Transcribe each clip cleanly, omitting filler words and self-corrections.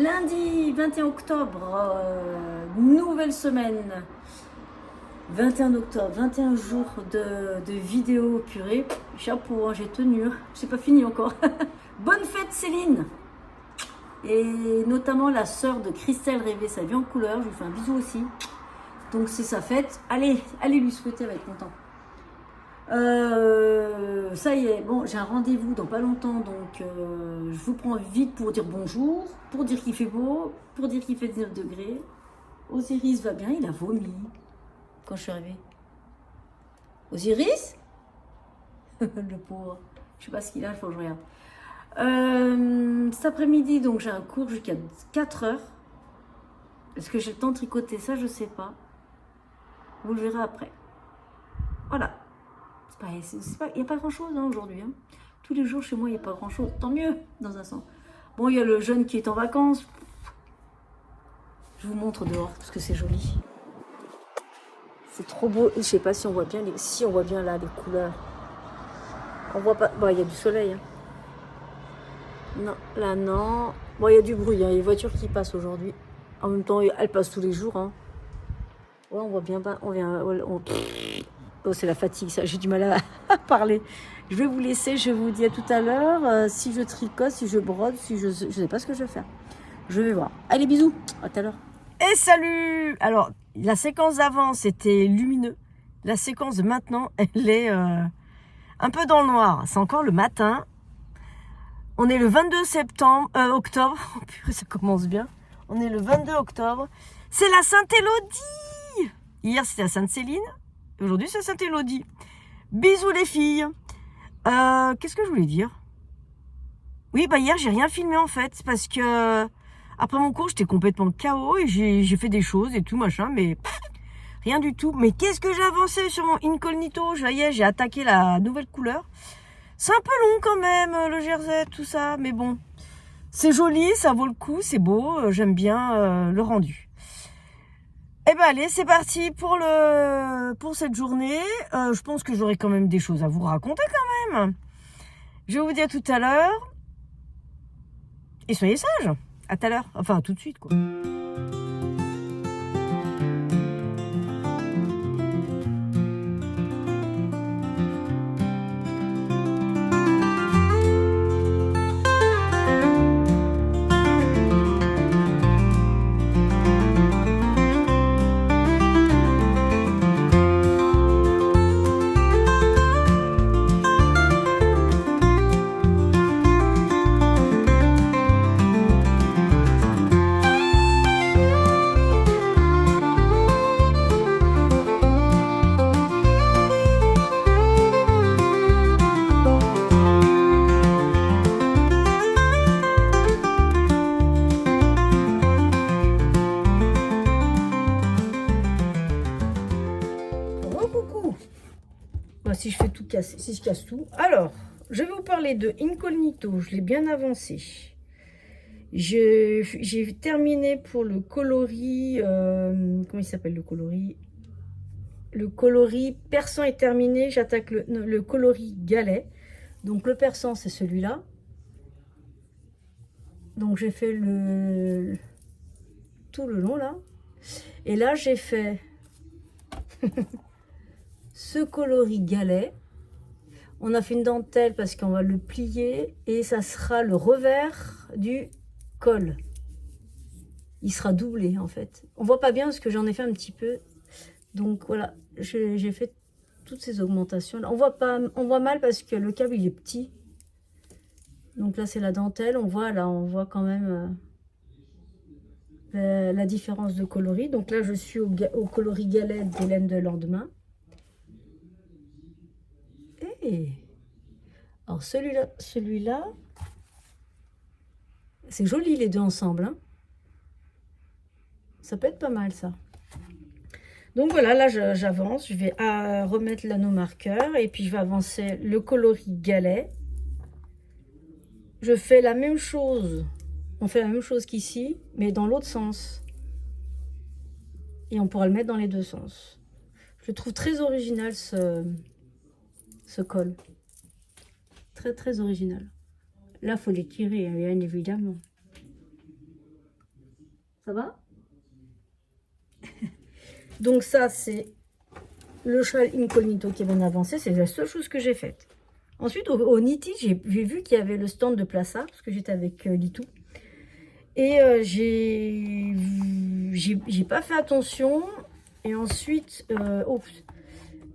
Lundi 21 octobre, nouvelle semaine. 21 octobre, 21 jours de vidéos, purée. Chapeau, hein, j'ai tenu, hein. C'est pas fini encore. Bonne fête Céline. Et notamment la sœur de Christelle Rêvé, sa vie en couleur. Je lui fais un bisou aussi. Donc c'est sa fête. Allez lui souhaiter, elle va être content. Ça y est, bon, j'ai un rendez-vous dans pas longtemps, donc je vous prends vite pour dire bonjour, pour dire qu'il fait beau, pour dire qu'il fait 19 degrés. Osiris va bien, il a vomi quand je suis arrivée. Osiris le pauvre, je sais pas ce qu'il a, il faut que je regarde. Cet après-midi, donc j'ai un cours jusqu'à 4 heures. Est-ce que j'ai le temps de tricoter ça? Je sais pas. Vous le verrez après. Voilà. Il n'y a pas grand-chose hein, aujourd'hui. Hein. Tous les jours chez moi, il n'y a pas grand-chose. Tant mieux, dans un sens. Bon, il y a le jeune qui est en vacances. Je vous montre dehors, parce que c'est joli. C'est trop beau. Je ne sais pas si on voit bien si on voit bien là les couleurs. On voit pas. Bon, il y a du soleil. Hein. Non, là non. Bon, il y a du bruit. Hein. Il y a les voitures qui passent aujourd'hui. En même temps, elles passent tous les jours. Hein. Ouais, on voit bien. Oh, c'est la fatigue, ça. J'ai du mal à parler. Je vais vous laisser. Je vous dis à tout à l'heure. Si je tricote, si je brode, si je sais pas ce que je vais faire. Je vais voir. Allez, bisous. À tout à l'heure. Et salut. Alors, la séquence d'avant, c'était lumineux. La séquence de maintenant, elle est un peu dans le noir. C'est encore le matin. On est le 22 octobre. Oh, purée, ça commence bien. On est le 22 octobre. C'est la Sainte-Élodie. Hier, c'était la Sainte-Céline. Aujourd'hui, c'est Sainte-Élodie. Bisous les filles. Qu'est-ce que je voulais dire? Oui, bah hier, j'ai rien filmé en fait. Parce que après mon cours, j'étais complètement KO et j'ai fait des choses et tout, machin. Mais rien du tout. Mais qu'est-ce que j'ai avancé sur mon incognito? Ça y est, j'ai attaqué la nouvelle couleur. C'est un peu long quand même, le jersey, tout ça. Mais bon, c'est joli, ça vaut le coup, c'est beau. J'aime bien le rendu. Eh ben allez, c'est parti pour cette journée. Je pense que j'aurai quand même des choses à vous raconter quand même. Je vais vous dire tout à l'heure. Et soyez sages. À tout à l'heure. Enfin, tout de suite, quoi. Si je fais tout casser, si je casse tout. Alors, je vais vous parler de Incognito. Je l'ai bien avancé. J'ai terminé pour le coloris. Comment il s'appelle le coloris? Le coloris persan est terminé. J'attaque le coloris galet. Donc le persan, c'est celui-là. Donc j'ai fait tout le long là. Et là, j'ai fait ce coloris galet. On a fait une dentelle parce qu'on va le plier et ça sera le revers du col. Il sera doublé en fait. On voit pas bien parce que j'en ai fait un petit peu. Donc voilà, j'ai fait toutes ces augmentations. On voit mal parce que le câble il est petit. Donc là c'est la dentelle. On voit quand même la différence de coloris. Donc là je suis au coloris galet d'Hélène de Lendemain. Alors celui-là, c'est joli les deux ensemble. Hein. Ça peut être pas mal ça. Donc voilà, là j'avance, je vais remettre l'anneau marqueur et puis je vais avancer le coloris galet. Je fais la même chose, on fait la même chose qu'ici, mais dans l'autre sens. Et on pourra le mettre dans les deux sens. Je trouve très original ce col. Très très original. Là, il faut les tirer, hein, bien évidemment. Ça va? Donc ça, c'est le châle incognito qui est bien avancé. C'est la seule chose que j'ai faite. Ensuite, au Niti, j'ai vu qu'il y avait le stand de Plaça, parce que j'étais avec Litou. Et j'ai pas fait attention. Et ensuite,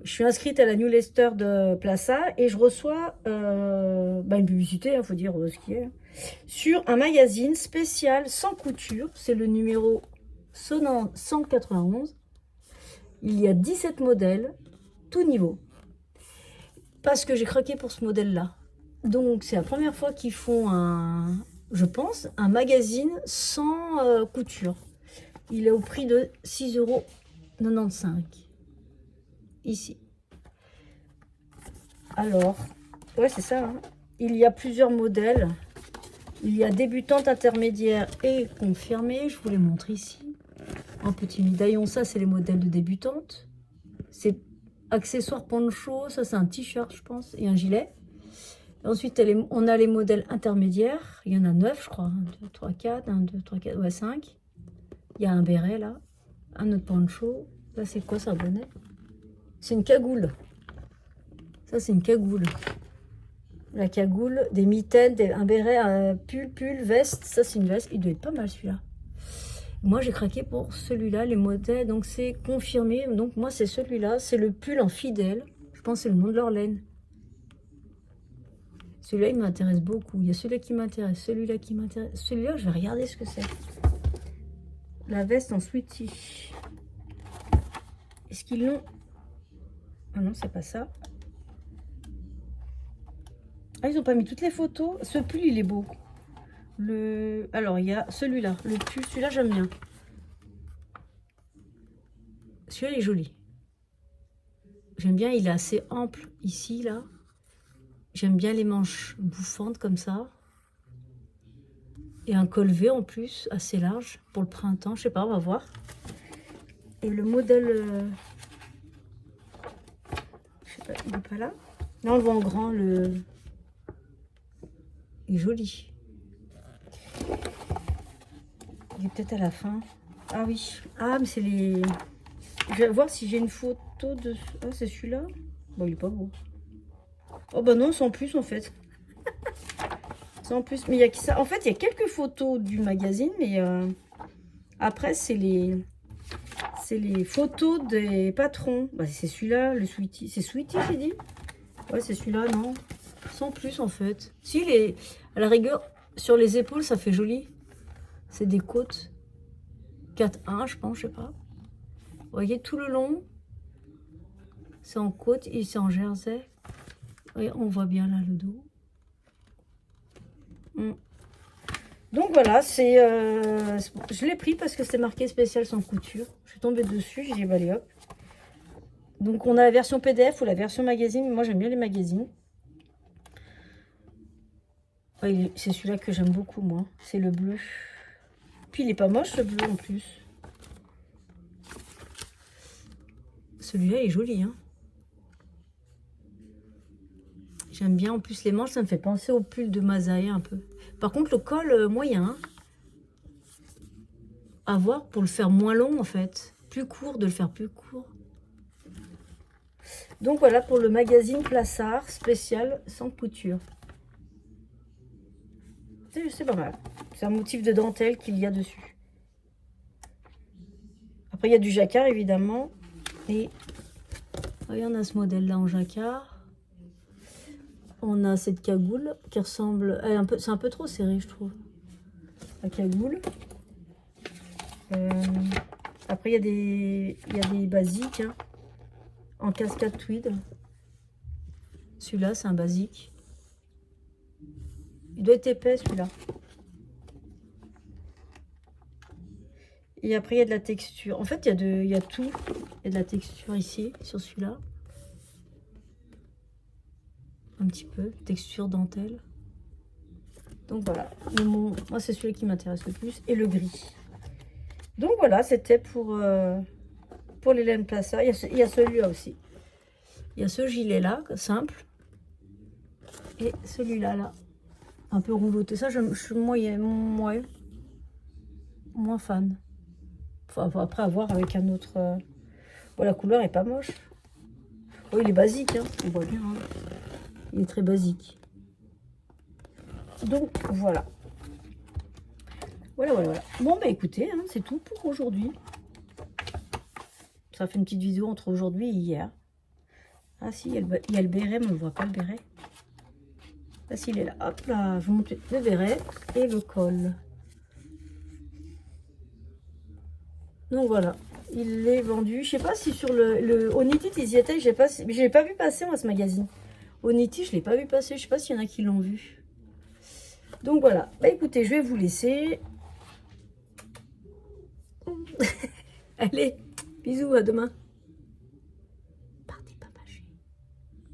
je suis inscrite à la newsletter de Plaça et je reçois une publicité, il faut dire ce qui est, sur un magazine spécial sans couture. C'est le numéro 191. Il y a 17 modèles, tout niveau. Parce que j'ai craqué pour ce modèle-là. Donc, c'est la première fois qu'ils font je pense, un magazine sans couture. Il est au prix de 6,95 €. Ici. Alors, ouais, c'est ça. Hein. Il y a plusieurs modèles. Il y a débutante, intermédiaire et confirmée. Je vous les montre ici. En petit médaillon, ça, c'est les modèles de débutante. C'est accessoires poncho. Ça, c'est un t-shirt, je pense, et un gilet. Et ensuite, on a les modèles intermédiaires. Il y en a 9, je crois. 1, 2, 3, 4. 1, 2, 3, 4. Ouais, 5. Il y a un béret, là. Un autre poncho. Là, c'est quoi, ça, bonnet? C'est une cagoule. Ça, c'est une cagoule. La cagoule, des mitaines, un béret, un pull, veste. Ça, c'est une veste. Il doit être pas mal, celui-là. Moi, j'ai craqué pour celui-là, les modèles. Donc, c'est confirmé. Donc, moi, c'est celui-là. C'est le pull en fidèle. Je pense que c'est le nom de leur laine. Celui-là, il m'intéresse beaucoup. Il y a celui-là qui m'intéresse, celui-là qui m'intéresse. Celui-là, je vais regarder ce que c'est. La veste en sweaty. Est-ce qu'ils l'ont? Ah non, c'est pas ça. Ah, ils n'ont pas mis toutes les photos. Ce pull, il est beau. Alors, il y a celui-là. Le pull, celui-là, j'aime bien. Celui-là, il est joli. J'aime bien, il est assez ample ici, là. J'aime bien les manches bouffantes comme ça. Et un col V en plus, assez large pour le printemps. Je sais pas, on va voir. Et le modèle... je sais pas, il n'est pas là. Là, on le voit en grand, Il est joli. Il est peut-être à la fin. Ah oui. Ah, mais c'est les... Je vais voir si j'ai une photo de... Ah, c'est celui-là. Bon, il est pas beau. Oh bah non, sans plus en fait. Sans plus. Mais il y a ça. En fait, il y a quelques photos du magazine, mais après, c'est les photos des patrons. Bah, c'est celui-là, le Sweetie. C'est Sweetie, j'ai dit? Ouais, c'est celui-là, non. Sans plus en fait. Si, à la rigueur, sur les épaules, ça fait joli. C'est des côtes. 4-1, je pense, je sais pas. Vous voyez, tout le long, c'est en côte et c'est en jersey. Oui, on voit bien là le dos. Donc voilà, je l'ai pris parce que c'est marqué spécial sans couture. Je suis tombée dessus, j'ai dit bah, allez hop. Donc on a la version PDF ou la version magazine. Moi j'aime bien les magazines. Ouais, c'est celui-là que j'aime beaucoup moi. C'est le bleu. Puis il est pas moche le bleu en plus. Celui-là est joli, hein. J'aime bien. En plus, les manches, ça me fait penser au pull de Masae un peu. Par contre, le col, moyen. Hein. À voir pour le faire moins long, en fait. Plus court, de le faire plus court. Donc, voilà pour le magazine Plassard spécial sans couture. C'est pas mal. C'est un motif de dentelle qu'il y a dessus. Après, il y a du jacquard, évidemment. Et regarde, on a ce modèle-là en jacquard. On a cette cagoule qui ressemble... C'est un peu trop serré, je trouve. La cagoule. Après, il y a des basiques. Hein, en cascade tweed. Celui-là, c'est un basique. Il doit être épais, celui-là. Et après, il y a de la texture. En fait, il y a tout. Il y a de la texture ici, sur celui-là. Un petit peu, texture dentelle. Donc voilà, moi c'est celui qui m'intéresse le plus, et le gris. Donc voilà, c'était pour les laines Plaça. Il y a celui-là aussi. Il y a ce gilet-là, simple. Et celui-là, là, un peu rouloté. Ça, je suis moins fan. Faut après avoir avec un autre... Bon, la couleur est pas moche. Oh, il est basique, hein. On voit bien. Hein. Il est très basique. Donc, voilà. Voilà. Bon, bah écoutez, hein, c'est tout pour aujourd'hui. Ça fait une petite vidéo entre aujourd'hui et hier. Ah si, il y a le béret, mais on ne voit pas le béret. Ah si, il est là. Hop là, je vous montre le béret et le col. Donc voilà, il est vendu. Je sais pas si sur le Onity, ils y étaient. Je l'ai pas vu passer moi ce magazine. Onity, je l'ai pas vu passer. Je sais pas s'il y en a qui l'ont vu. Donc voilà. Bah écoutez, je vais vous laisser. Allez, bisous, à demain.